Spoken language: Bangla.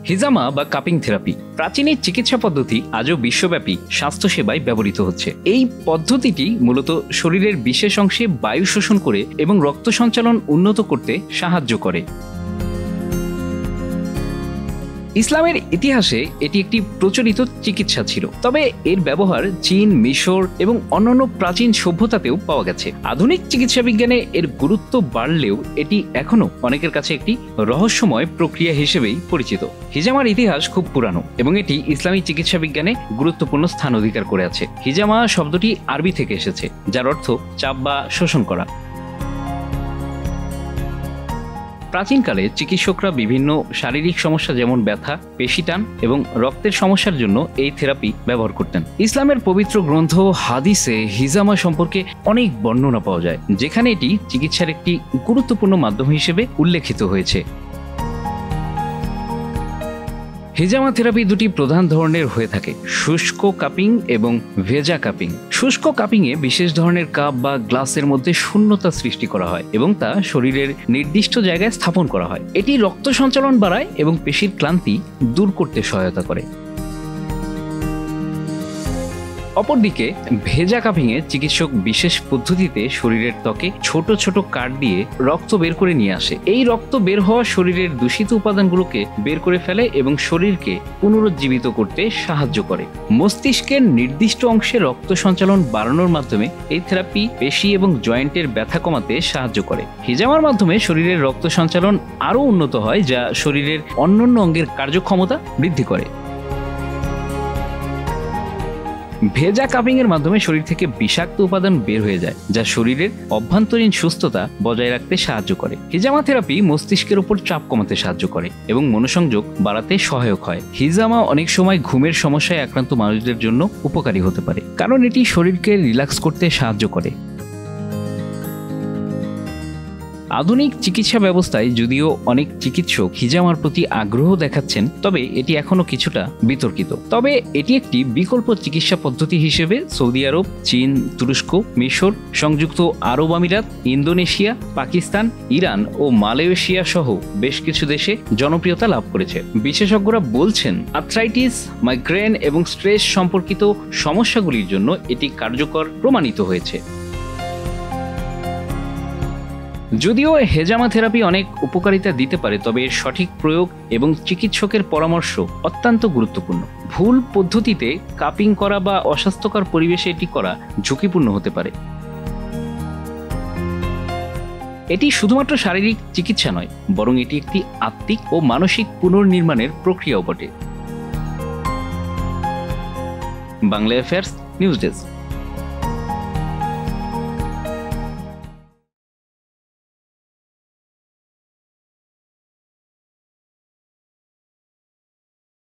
হিজামা বা কাপিং থেরাপি প্রাচীন এই চিকিৎসা পদ্ধতি আজও বিশ্বব্যাপী স্বাস্থ্যসেবায় ব্যবহৃত হচ্ছে। এই পদ্ধতিটি মূলত শরীরের বিশেষ অংশে বায়ু শোষণ করে এবং রক্ত সঞ্চালন উন্নত করতে সাহায্য করে। ইসলামের ইতিহাসে এটি একটি প্রচলিত চিকিৎসা ছিল, তবে এর ব্যবহার চীন, মিশর এবং অন্যান্য প্রাচীন সভ্যতাতেও পাওয়া গেছে। আধুনিক চিকিৎসা বিজ্ঞানে এর গুরুত্ব বাড়লেও এটি এখনো অনেকের কাছে একটি রহস্যময় প্রক্রিয়া হিসেবেই পরিচিত। হিজামার ইতিহাস খুব পুরানো এবং এটি ইসলামী চিকিৎসা বিজ্ঞানে গুরুত্বপূর্ণ স্থান অধিকার করে আছে। হিজামা শব্দটি আরবি থেকে এসেছে, যার অর্থ চাপ বা শোষণ করা। প্রাচীনকালে চিকিৎসকরা বিভিন্ন শারীরিক সমস্যা যেমন ব্যথা, পেশিটান এবং রক্তের সমস্যার জন্য এই থেরাপি ব্যবহার করতেন। ইসলামের পবিত্র গ্রন্থ হাদিসে হিজামা সম্পর্কে অনেক বর্ণনা পাওয়া যায়, যেখানে এটি চিকিৎসার একটি গুরুত্বপূর্ণ মাধ্যম হিসেবে উল্লেখিত হয়েছে। হিজামা থেরাপি দুটি প্রধান ধরনের হয়ে থাকে: শুষ্ক কাপিং এবং ভেজা কাপিং। শুষ্ক কাপিংয়ে বিশেষ ধরনের কাপ বা গ্লাসের মধ্যে শূন্যতা সৃষ্টি করা হয় এবং তা শরীরের নির্দিষ্ট জায়গায় স্থাপন করা হয়। এটি রক্ত সঞ্চালন বাড়ায় এবং পেশির ক্লান্তি দূর করতে সহায়তা করে। অপরদিকে ভেজা কাপিংয়ে চিকিৎসক বিশেষ পদ্ধতিতে শরীরের ত্বকে ছোট ছোট কাট দিয়ে রক্ত বের করে নিয়ে আসে। এই রক্ত বের হওয়া শরীরের দূষিত উপাদানগুলোকে বের করে ফেলে এবং শরীরকে পুনরুজ্জীবিত করতে সাহায্য করে। মস্তিষ্কের নির্দিষ্ট অংশে রক্ত সঞ্চালন বাড়ানোর মাধ্যমে এই থেরাপি পেশি এবং জয়েন্টের ব্যথা কমাতে সাহায্য করে। হিজামার মাধ্যমে শরীরের রক্ত সঞ্চালন আরও উন্নত হয়, যা শরীরের অন্যান্য অঙ্গের কার্যক্ষমতা বৃদ্ধি করে। ভেজা কাপিং এর মাধ্যমে শরীর থেকে বিষাক্ত উপাদান বের হয়ে যায়, যা শরীরের অভ্যন্তরীণ সুস্থতা বজায় রাখতে সাহায্য করে। হিজামা থেরাপি মস্তিষ্কের উপর চাপ কমাতে সাহায্য করে এবং মনোসংযোগ বাড়াতে সহায়ক হয়। হিজামা অনেক সময় ঘুমের সমস্যায় আক্রান্ত মানুষদের জন্য উপকারী হতে পারে, কারণ এটি শরীরকে রিল্যাক্স করতে সাহায্য করে। আধুনিক চিকিৎসা ব্যবস্থায় যদিও অনেক চিকিৎসক হিজামার প্রতি আগ্রহ দেখাচ্ছেন, তবে এটি এখনো কিছুটা বিতর্কিত। তবে এটি একটি বিকল্প চিকিৎসা পদ্ধতি হিসেবে সৌদি আরব, চীন, তুরস্ক, মিশর, সংযুক্ত আরব আমিরাত, ইন্দোনেশিয়া, পাকিস্তান, ইরান ও মালয়েশিয়া সহ বেশ কিছু দেশে জনপ্রিয়তা লাভ করেছে। বিশেষজ্ঞরা বলছেন আর্থ্রাইটিস, মাইগ্রেন এবং স্ট্রেস সম্পর্কিত সমস্যাগুলির জন্য এটি কার্যকর প্রমাণিত হয়েছে। যদিও হেজামা থেরাপি অনেক উপকারিতা দিতে পারে, তবে এর সঠিক প্রয়োগ এবং চিকিৎসকের পরামর্শ অত্যন্ত গুরুত্বপূর্ণ। ভুল পদ্ধতিতে কাপিং করা বা অস্বাস্থ্যকর পরিবেশে এটি করা ঝুঁকিপূর্ণ হতে পারে। এটি শুধুমাত্র শারীরিক চিকিৎসা নয়, বরং এটি একটি আত্মিক ও মানসিক পুনর্নির্মাণের প্রক্রিয়াও বটে। Bangla affairs news desk.